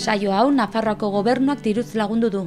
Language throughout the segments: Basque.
Saio hau Nafarroako gobernuak diruz lagundu du.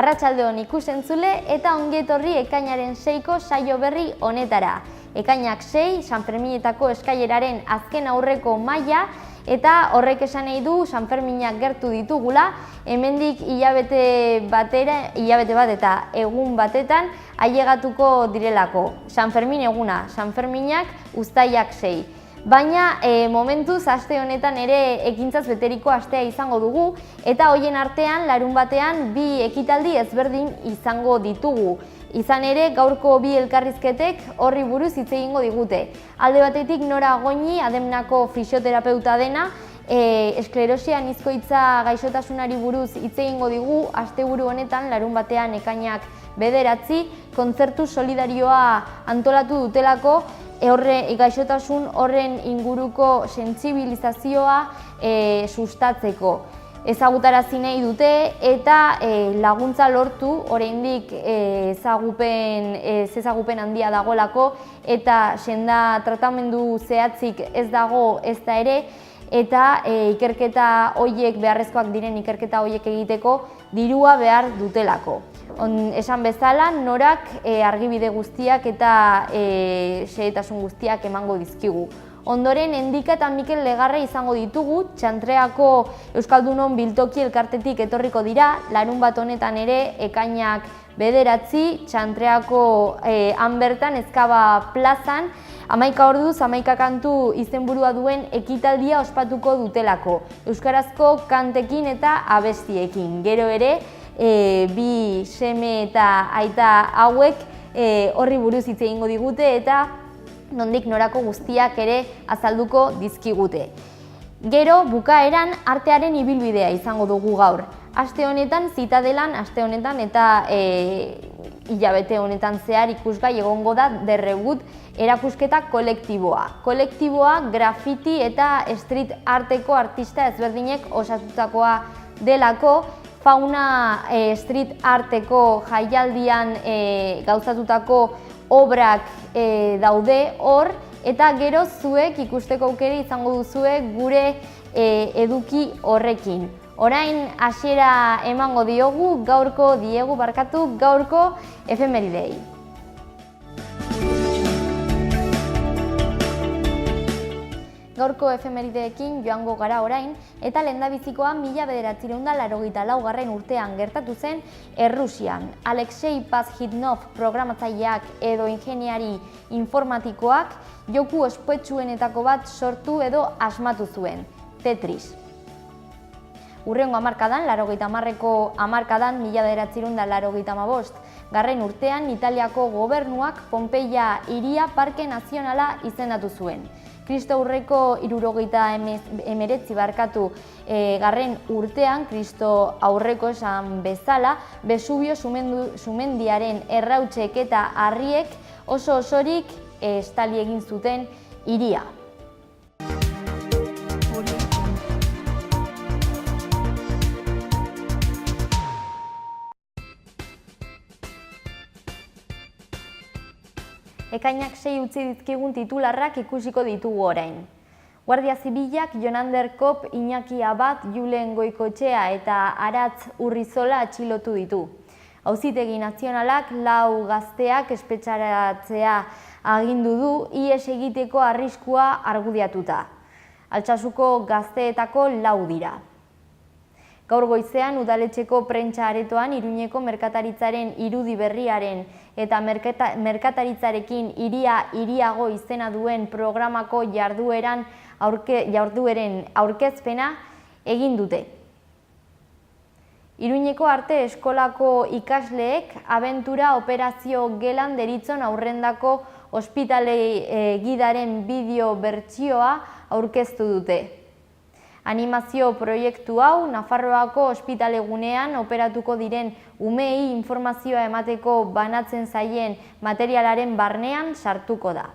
Arratsaldeon ikusentzule eta ongietorri ekainaren 6ko saio berri honetara. Ekainak 6, Sanferminetako eskaileraren azken aurreko maila eta horrek esan nahi du Sanferminak gertu ditugula, hemendik hilabete bat eta egun batetan ailegatuko direlako. Sanfermin eguna, Sanferminak uztailak 6. Baina momentuz aste honetan ere ekintzaz beteriko astea izango dugu eta hoien artean larunbatean bi ekitaldi ezberdin izango ditugu. Izan ere gaurko bi elkarrizketek horri buruz hitz egingo digute. Alde batetik Nora Goñi, Ademnako fisioterapeuta dena, esklerosia anizkoitza gaixotasunari buruz hitz egingo digu asteburu honetan larunbatean ekainak 9, kontzertu solidarioa antolatu dutelako gaixotasun horren inguruko sentsibilizazioa sustatzeko. Ezagutarazi nahi dute eta laguntza lortu oraindik ezagupen handia dagolako eta senda tratamendu zehatzik ez dago ezta ere eta ikerketa horiek beharrezkoak diren ikerketa horiek egiteko dirua behar dutelako. Esan bezala, Norak argibide guztiak eta xehetasun guztiak emango dizkigu. Ondoren, Endika eta Mikel Legarra izango ditugu, Txantreako Euskaldunon biltoki elkartetik etorriko dira, larunbat honetan ere ekainak 9, Txantreako han bertan Ezkaba plazan, 11 orduz 11 kantu izenburua duen ekitaldia ospatuko dutelako, euskarazko kantekin eta abestiekin. Gero ere, bi seme eta aita hauek horri buruz hitz egingo digute eta nondik norako guztiak ere azalduko dizkigute. Gero, bukaeran artearen ibilbidea izango dugu gaur. Aste honetan, Zitadelan, aste honetan eta hilabete honetan zehar ikusgai egongo da Derregut erakusketa kolektiboa. Kolektiboa grafiti eta street arteko artista ezberdinek osatutakoa delako, Fauna street arteko jaialdian gauzatutako obrak daude hor, eta gero zuek ikusteko aukera izango duzue gure eduki horrekin. Orain hasiera emango diogu gaurko efemeridei. Gaurko efemerideekin joango gara orain, eta lehendabizikoa 1984 urtean gertatu zen Errusian. Alexei Pazhidnov programatzaileak edo ingeniari informatikoak joku ospetsuenetako bat sortu edo asmatu zuen, Tetris. Hurrengo hamarkadan, 80ko hamarkadan 1985 garren urtean Italiako gobernuak Pompeia hiria parke nazionala izendatu zuen. Kristo aurreko 79 garren urtean, Kristo aurreko esan bezala, Vesubio sumendiaren errautsek eta harriek osorik estali egin zuten hiria. Ekainak 6 utzi dizkigun titularrak ikusiko ditugu orain. Guardia Zibilak Jonander Kop, Iñaki Abad, Julen Goikoetxea eta Aratz Urrizola atxilotu ditu. Auzitegi Nazionalak 4 gazteak espetxeratzea agindu du ihes egiteko arriskua argudiatuta. Altsasuko gazteetako 4 dira. Gaur goizean udaletxeko prentsa aretoan Iruñeko merkataritzaren irudi berriaren eta merkataritzarekin hiriago izena duen programako jardueren aurkezpena egin dute. Iruñeko arte eskolako ikasleek abentura operazio gelan deritzon aurrendako ospitale gidaren bideo bertsioa aurkeztu dute. Animazio proiektu hau Nafarroako ospitalegunean operatuko diren umeei informazioa emateko banatzen zaien materialaren barnean sartuko da.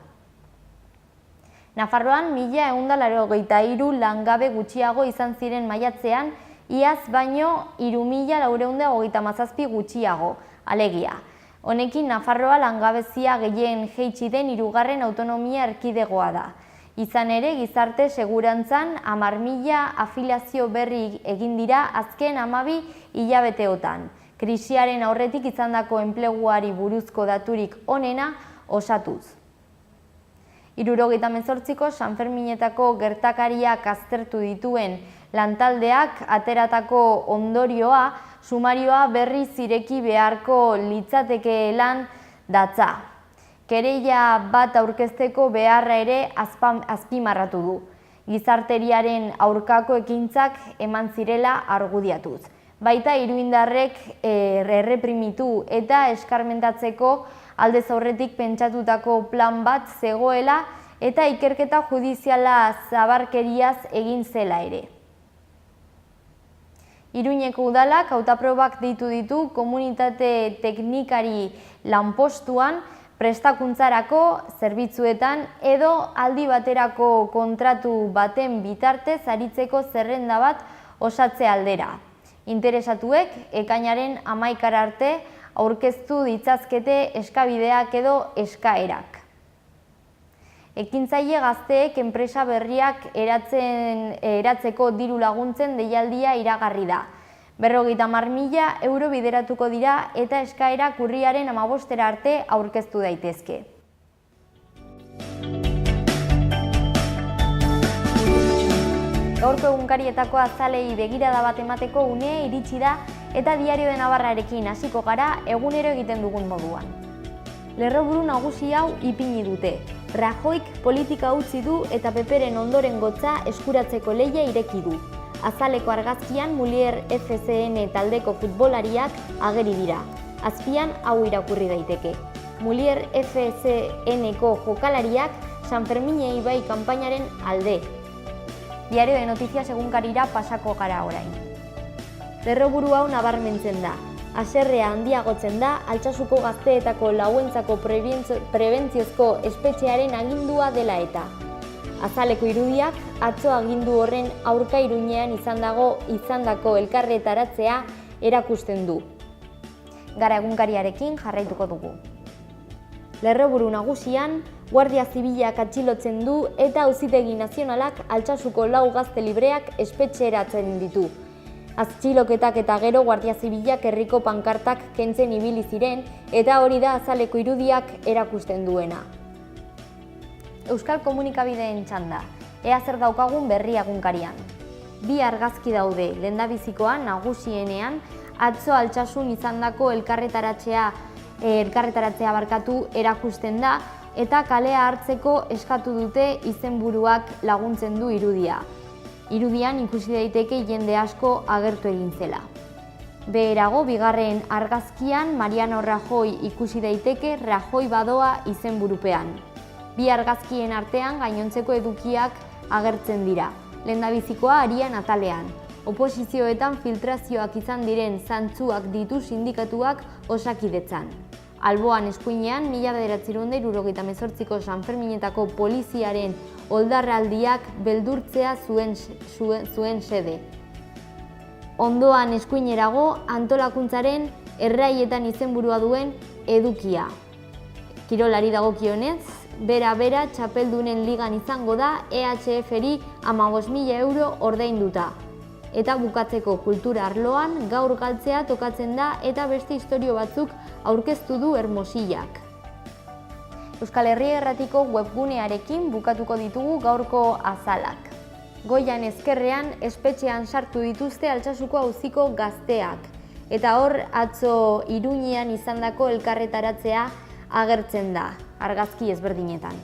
Nafarroan 1183 langabe gutxiago izan ziren maiatzean, iaz baino 3437 gutxiago, alegia. Honekin Nafarroa langabezia gehien jaitsi den 3. autonomia erkidegoa da. Izan ere, gizarte segurantzan 10.000 afiliazio berri egin dira azken 12 hilabeteotan. Krisiaren aurretik izandako enpleguari buruzko daturik onena osatuz. 78ko Sanferminetako gertakariak aztertu dituen lantaldeak ateratako ondorioa, sumarioa berriz ireki beharko litzatekeelan datza. Kereila bat aurkezteko beharra ere azpimarratu du. Gizarteriaren aurkako ekintzak eman zirela argudiatuz. Baita iruindarrek erreprimitu eta eskarmentatzeko aldez aurretik pentsatutako plan bat zegoela eta ikerketa judiziala zabarkeriaz egin zela ere. Iruñeko udalak hautaprobak deitu ditu komunitate teknikari lanpostuan, prestakuntzarako, zerbitzuetan edo aldi baterako kontratu baten bitartez aritzeko zerrenda bat osatze aldera. Interesatuek ekainaren 11 arte aurkeztu ditzazkete eskabideak edo eskaerak. Ekintzaile gazteek enpresa berriak eratzeko diru laguntzen deialdia iragarri da. 50.000 euro bideratuko dira eta eskaerak urriaren 15 arte aurkeztu daitezke. Gaurko egunkarietako azalei begirada bat emateko unea iritsi da eta Diario de Navarrarekin hasiko gara egunero egiten dugun moduan. Lerroburu nagusi hau ipini dute. Rajoik politika utzi du eta Peperen ondorengotza eskuratzeko lehia ireki du. Azaleko argazkian Mulier FCN taldeko futbolariak ageri dira. Azpian hau irakurri daiteke. Mulier FCN-ko jokalariak San Fermine Ibai kanpainaren alde. Diario de Noticias egunkarira pasako gara orain. Lerroburu hau nabarmentzen da. Haserrea handiagotzen da Altsasuko gazteetako lauentzako prebentziozko espetxearen agindua dela eta. Azaleko irudiak atzo agindu horren aurka Iruñean izandako elkarretaratzea erakusten du. Gara egunkariarekin jarraituko dugu. Lerroburu nagusian, Guardia Zibilak atxilotzen du eta Auzitegi Nazionalak Altsasuko 4 gazte libreak espetxeratzen ditu. Atxiloketak eta gero Guardia Zibilak herriko pankartak kentzen ibili ziren eta hori da azaleko irudiak erakusten duena. Euskal Komunikabideen txanda, ea zer daukagun berri egunkarian. 2 argazki daude, lehendabizikoa nagusienean, atzo Altsasun izandako elkarretaratzea erakusten da eta kalea hartzeko eskatu dute izenburuak laguntzen du irudia. Irudian ikusi daiteke jende asko agertu egin zela. Beherago, bigarren argazkian Mariano Rajoy ikusi daiteke Rajoy badoa izenburupean. 2 argazkien artean gainontzeko edukiak agertzen dira. Lehendabizikoa Arian atalean. Oposizioetan filtrazioak izan diren zantzuak ditu sindikatuak Osakidetzan. Alboan eskuinean 1978ko Sanferminetako poliziaren oldarraldiak beldurtzea zuen xede. Ondoan eskuinerago antolakuntzaren erraietan izenburua duen edukia. Kirolari dagokionez, bera txapeldunen ligan izango da EHF-ri 15.000 euro ordainduta. Eta bukatzeko kultura arloan gaur galtzea tokatzen da eta beste istorio batzuk aurkeztu du Hermosillak. Euskal Herria Irratiko webgunearekin bukatuko ditugu gaurko azalak. Goian ezkerrean espetxean sartu dituzte Altsasuko auziko gazteak. Eta hor atzo Iruñean izandako elkarretaratzea agertzen da, argazki ezberdinetan.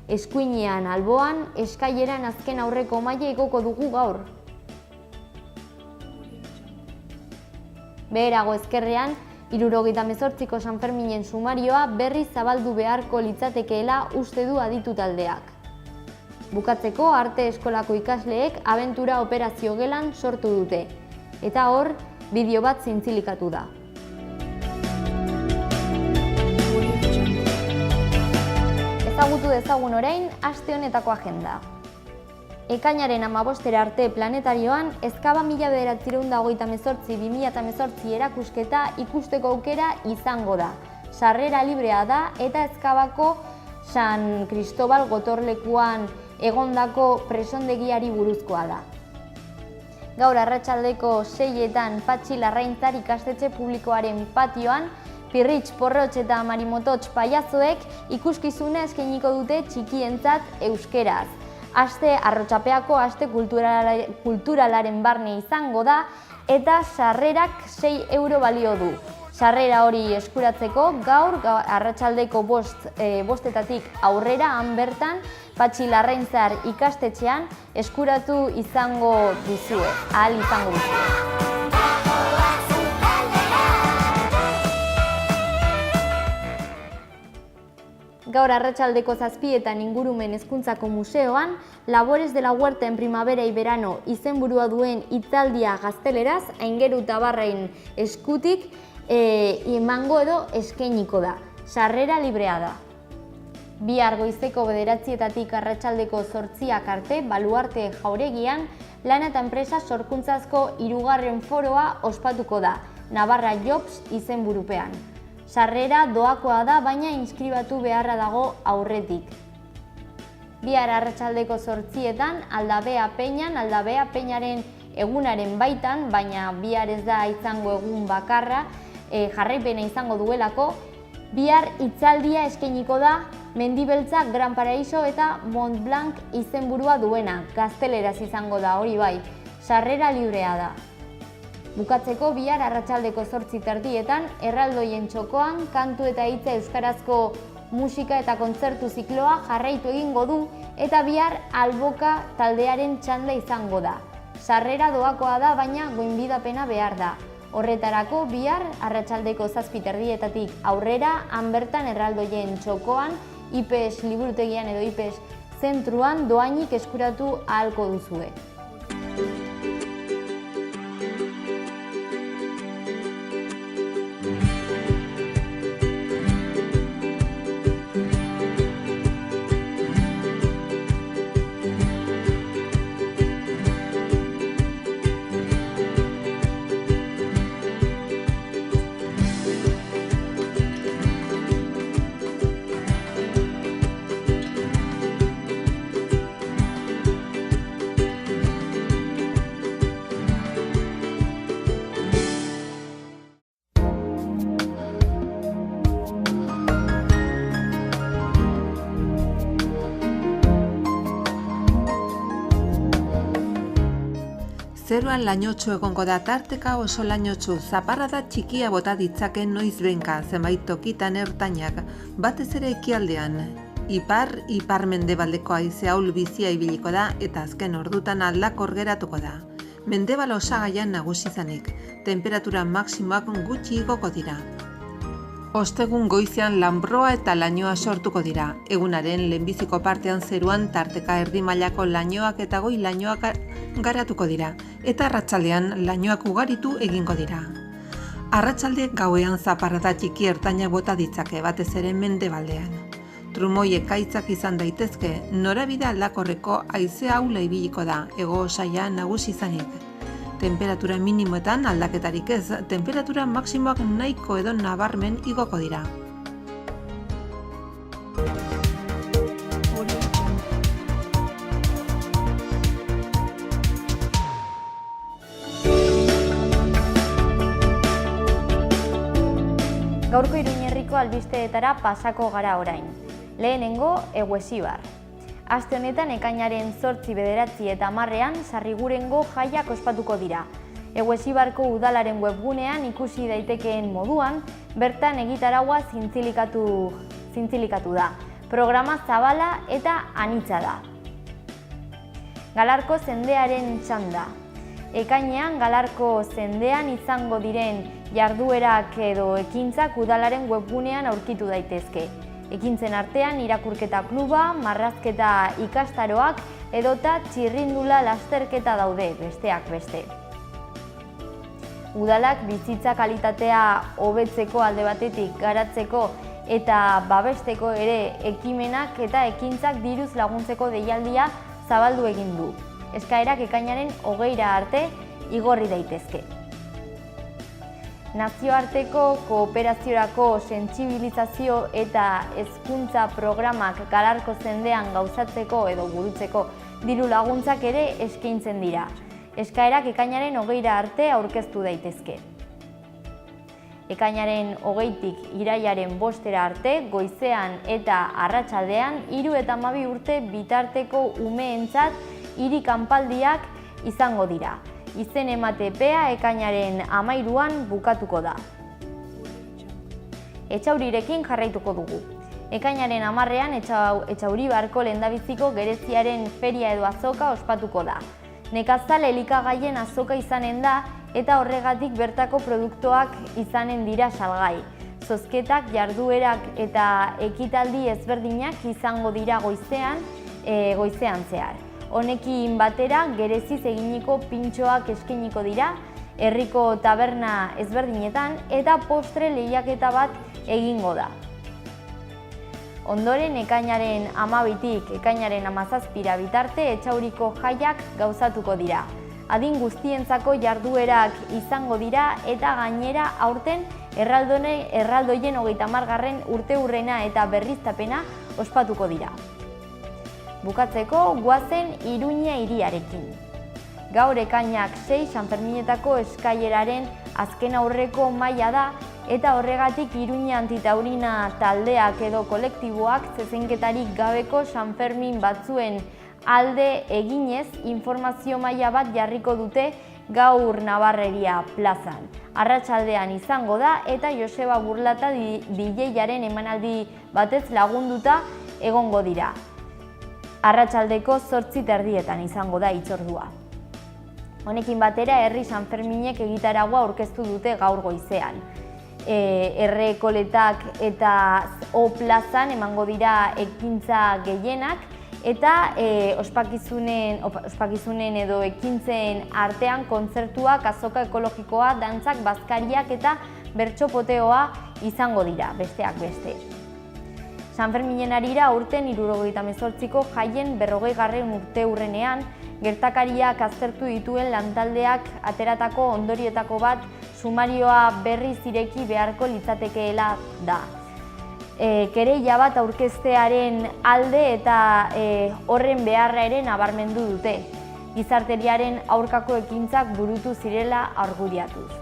Eskuinean alboan, eskaileran azken aurreko maila igoko dugu gaur. Beherago ezkerrean, 78ko Sanferminen sumarioa berriz zabaldu beharko litzatekeela uste du aditu taldeak. Bukatzeko arte eskolako ikasleek abentura operazio gelan sortu dute. Eta hor, bideo bat zintzilikatu da. Ezagutu dezagun orain aste honetako agenda. Ekainaren 15 arte planetarioan Ezkaba 1988-2018 erakusketa ikusteko aukera izango da. Sarrera librea da eta Ezkabako San Cristobal gotorlekuan egondako presondegiari buruzkoa da. Gaur arratsaldeko 6etan Patxi Larraintzar ikastetxe publikoaren patioan Pirritx, Porrotx eta Marimotots paiazoek ikuskizuna eskainiko dute txikientzat euskeraz. Aste arrotxapeako aste kulturalaren barne izango da eta sarrerak 6 euro balio du. Sarrera hori eskuratzeko gaur arratsaldeko bostetatik aurrera han bertan Patxi Larraintzar ikastetxean eskuratu izango duzue, ahal izango duzue. Gaur arratsaldeko 7etan Ingurumen Hezkuntzako Museoan Labores de la Huerta en Primavera y Verano izenburua duen hitzaldia gazteleraz Aingeru Tabarren eskutik emango edo eskainiko da. Sarrera librea da. Bihar goizeko 9:00 arratsaldeko 8:00 arte Baluarte Jauregian Lana eta Enpresa Sorkuntzazko 3. foroa ospatuko da, Navarra Jobs izenburupean. Sarrera doakoa da, baina inskribatu beharra dago aurretik. Bihar arratsaldeko 8:00 Aldabea Peñan, Aldabea Peñaren egunaren baitan, baina bihar ez da izango egun bakarra, jarraipena izango duelako, bihar hitzaldia eskainiko da Mendibeltza, Gran Paraiso eta Mont Blanc izenburua duena, gazteleraz izango da, hori bai, sarrera librea da. Bukatzeko bihar arratsaldeko 8:30 erraldoien txokoan kantu eta hitza euskarazko musika eta kontzertu zikloa jarraitu egingo du eta bihar Alboka taldearen txanda izango da. Sarrera doakoa da, baina goinbidapena behar da. Horretarako bihar arratsaldeko 7:30 aurrera han bertan erraldoien txokoan IPES liburutegian edo IPES zentruan doainik eskuratu ahalko duzue. Zeruan lainotxu egongo da tarteka oso lainotxu, zaparrada txikia bota ditzaken noizbenka zenbait tokitan ertainak, batez ere ekialdean. Ipar mendebaldeko haize ahul bizia ibiliko da eta azken ordutan aldakor geratuko da. Mendebal osagaian nagusi izanik, temperatura maximoak gutxi igoko dira. Ostegun goizean lanbroa eta lainoa sortuko dira. Egunaren lehenbiziko partean zeruan tarteka erdi mailako lainoak eta goi lainoak garatuko dira, eta arratsaldean lainoak ugaritu egingo dira. Arratsalde gauean zaparrada txiki ertaina bota ditzake, batez ere mendebaldean. Trumoi ekaitzak izan daitezke, norabide aldakorreko haize ahula ibiliko da, hego osaia nagusi izanik. Temperatura minimoetan aldaketarik ez, temperatura maximoak nahiko edo nabarmen igoko dira. Gaurko Iruñerriko albisteetara pasako gara orain. Lehenengo, Eguesibar. Aste honetan ekainaren 8, 9 eta 10ean Sarrigurengo jaiak ospatuko dira. Eguesibarko udalaren webgunean ikusi daitekeen moduan, bertan egitaraua zintzilikatu da. Programa zabala eta anitza da. Galarko zendearen txanda. Ekainean Galarko zendean izango diren jarduerak edo ekintzak udalaren webgunean aurkitu daitezke. Ekintzen artean irakurketa kluba, marrazketa ikastaroak edota txirrindula lasterketa daude, besteak beste. Udalak bizitza kalitatea hobetzeko alde batetik garatzeko eta babesteko ere ekimenak eta ekintzak diruz laguntzeko deialdia zabaldu egin du. Eskaerak ekainaren 20 arte igorri daitezke. Nazioarteko kooperaziorako sentsibilizazio eta hezkuntza programak galarko zendean gauzatzeko edo burutzeko diru laguntzak ere eskaintzen dira. Eskaerak ekainaren 20 arte aurkeztu daitezke. Ekainaren 20tik irailaren 5 arte, goizean eta arratsaldean 3 eta 12 urte bitarteko umeentzat hiri kanpaldiak izango dira. Izen emate epea ekainaren 13an bukatuko da. Etxaurirekin jarraituko dugu. Ekainaren 10ean Etxauribarko lehendabiziko gereziaren feria edo azoka ospatuko da. Nekazal elikagaien azoka izanen da eta horregatik bertako produktuak izanen dira salgai. Zozketak, jarduerak eta ekitaldi ezberdinak izango dira goizean zehar. Honekin batera, gereziz eginiko pintxoak eskainiko dira, herriko taberna ezberdinetan eta postre lehiaketa bat egingo da. Ondoren, ekainaren 12tik ekainaren 17 bitarte Etxauriko jaiak gauzatuko dira. Adin guztientzako jarduerak izango dira eta gainera aurten erraldoien 30. urteurrena eta berriztapena ospatuko dira. Bukatzeko, goazen Iruña hiriarekin. Gaur ekainak 6 Sanferminetako eskaileraren azken aurreko maila da eta horregatik Iruña antitaurina taldeak edo kolektiboak zezenketarik gabeko Sanfermin batzuen alde eginez informazio maila bat jarriko dute gaur Nabarreria plazan. Arratsaldean izango da eta Joseba Burlata DJaren emanaldi batez lagunduta egongo dira. Arratsaldeko 8:30 izango da hitzordua. Honekin batera, herri Sanferminek egitaragua aurkeztu dute gaur goizean. Errekoletak eta O plazan emango dira ekintza gehienak eta ospakizunen edo ekintzen artean kontzertuak, azoka ekologikoa, dantzak, bazkariak eta bertsopoteoa izango dira, besteak beste. Sanferminen harira aurten 78ko jaien 40. urteurrenean gertakariak aztertu dituen lantaldeak ateratako ondorietako bat sumarioa berriz ireki beharko litzatekeela da. Kereila bat aurkeztearen alde eta horren beharra ere nabarmendu dute. Gizarteriaren aurkako ekintzak burutu zirela argudiatuz.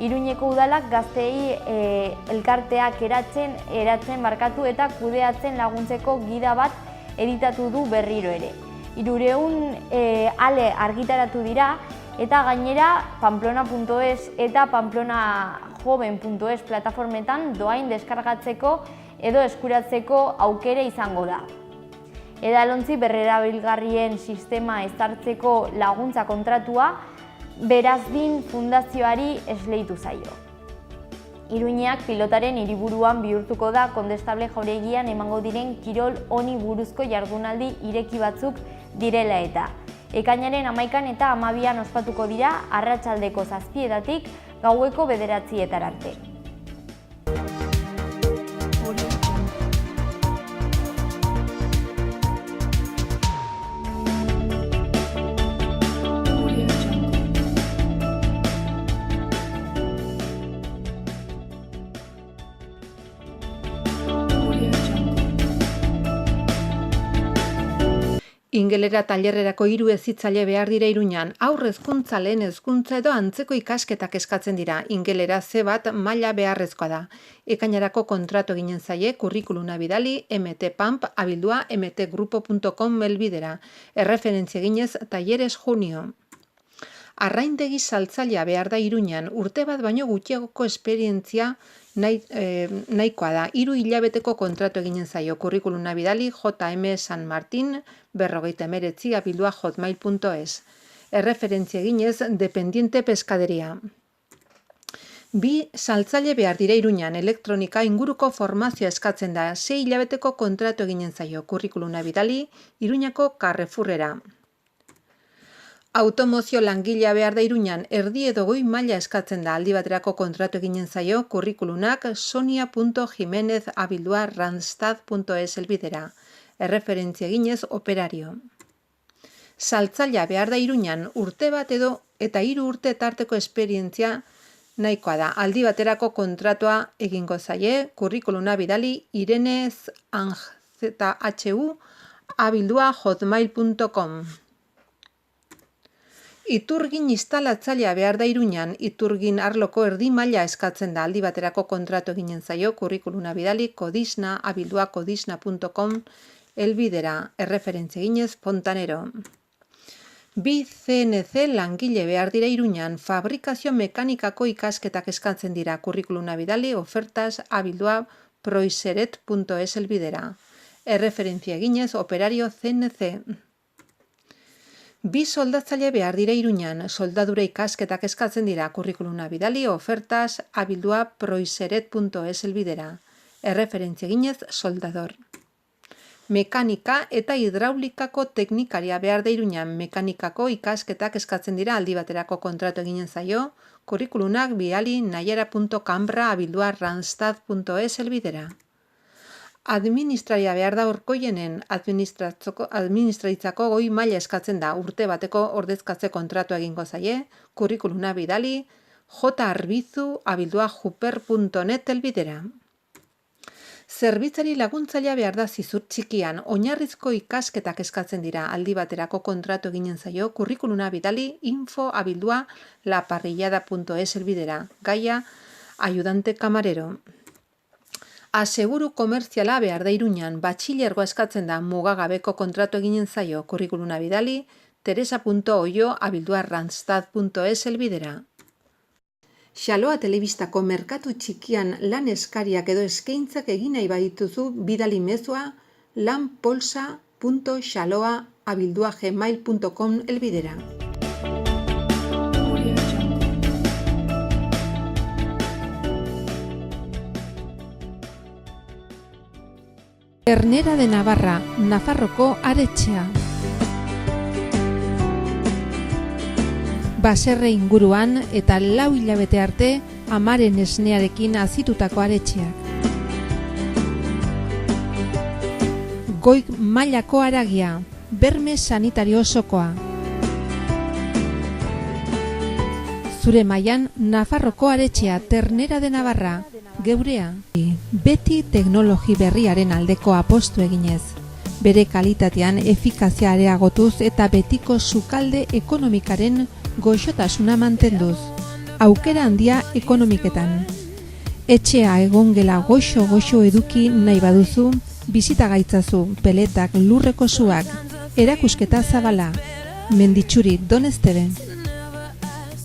Iruñeko udalak gazteei elkarteak eratzen eta kudeatzen laguntzeko gida bat editatu du berriro ere. 300 ale argitaratu dira eta gainera pamplona.es eta pamplonajovem.es plataformetan doain deskargatzeko edo eskuratzeko aukera izango da. Edalontzi berrerabilgarrien sistema ezartzeko laguntza kontratua Berazdin Fundazioari esleitu zaio. Iruñeak pilotaren hiriburuan bihurtuko da Kondestable jauregian emango diren kirol honi buruzko jardunaldi ireki batzuk direla eta. Ekainaren 11an eta 12an ospatuko dira arratsaldeko 7etatik gaueko 9etara arte. Ingelera tailerrerako 3 hezitzaile behar dira Iruñan. Haur hezkuntza, lehen hezkuntza edo antzeko ikasketak eskatzen dira. Ingelera C1 maila beharrezkoa da. Ekainerako kontratu eginen zaie kurrikuluna bidali mtpamp@abildua mtgrupo.com helbidera. Erreferentzia eginez talleres junio. Arraindegi saltzailea behar da Iruñan. Urte bat baino gutxiagoko esperientzia nahikoa da. 3 hilabeteko kontratu eginen zaio. Kurrikuluna bidali jmsanmartin49@abildua.hotmail.es. Erreferentzia eginez dependiente peskaderia. Bi saltzaile behar dira Iruñan elektronika inguruko formazioa eskatzen da. 6 hilabeteko kontratu eginen zaio, kurrikuluna bidali Iruñako Carrefourrera. Automozio langilea behar da Iruñan erdi edo goi maila eskatzen da. Aldi baterako kontratu eginen zaio, kurrikulunak sonia.jimenez@randstad.es helbidera. Erreferentzia eginez operario. Saltzailea behar da Iruñan urte bat edo eta 3 urte tarteko esperientzia nahikoa da. Aldi baterako kontratua egingo zaie, kurrikuluna bidali irenezhu@hotmail.com. Iturgin instalatzailea behar da Iruñan, iturgin arloko erdi maila eskatzen da. Aldi baterako kontratu eginen zaio, kurrikuluna bidali codisna@codisna.com helbidera. Erreferentzia eginez fontanero. Bi CNC langile behar dira Iruñan, fabrikazio mekanikako ikasketak eskatzen dira, kurrikuluna bidali ofertas@proiseret.es helbidera. Erreferentzia eginez operario CNC. Bi soldatzaile behar dira Iruñan, soldadura ikasketak eskatzen dira, kurrikuluna bidali ofertas@proiseret.es helbidera. Erreferentzia eginez soldador. Mekanika eta hidraulikako teknikaria behar da Iruñan, mekanikako ikasketak eskatzen dira, aldi baterako kontratu eginen zaio, kurrikulunak bidali naiara.cambra@randstad.es helbidera. Administraria behar da Orkoienen, administraitzako goi maila eskatzen da, urte bateko ordezkatze kontratu egingo zaie, kurrikuluna bidali jarbizu@juper.net helbidera. Zerbitzari laguntzailea behar da zizur txikian, oinarrizko ikasketak eskatzen dira, aldi baterako kontratu eginen zaio, kurrikuluna bidali info@laparrillada.es helbidera. Gaia, ayudante camarero. Aseguru komertziala behar da Iruñan, batxilergoa eskatzen da, mugagabeko kontratu eginen zaio, kurrikuluna bidali teresa.oio@randstad.es helbidera. Xaloa telebistako merkatu txikian lan eskariak edo eskaintzak egin nahi badituzu, bidali mezua lanpolsa.xaloa@gmail.com helbidera. Ternera de Navarra, Nafarroko aretxea. Baserre inguruan eta 4 hilabete arte amaren esnearekin azitutako aretxeak. Goi mailako haragia, berme sanitario osokoa. Zure mailan Nafarroko aretxea, Ternera de Navarra, geurea. Beti teknologi berriaren aldeko apostu eginez. Bere kalitatean efikazia areagotuz eta betiko sukalde ekonomikaren goxotasuna mantenduz. Aukera handia ekonomiketan. Etxea egongela goxo eduki nahi baduzu, bizita gaitzazu, peletak, lurreko suak, erakusketa zabala. Menditxuri, Don Esteve.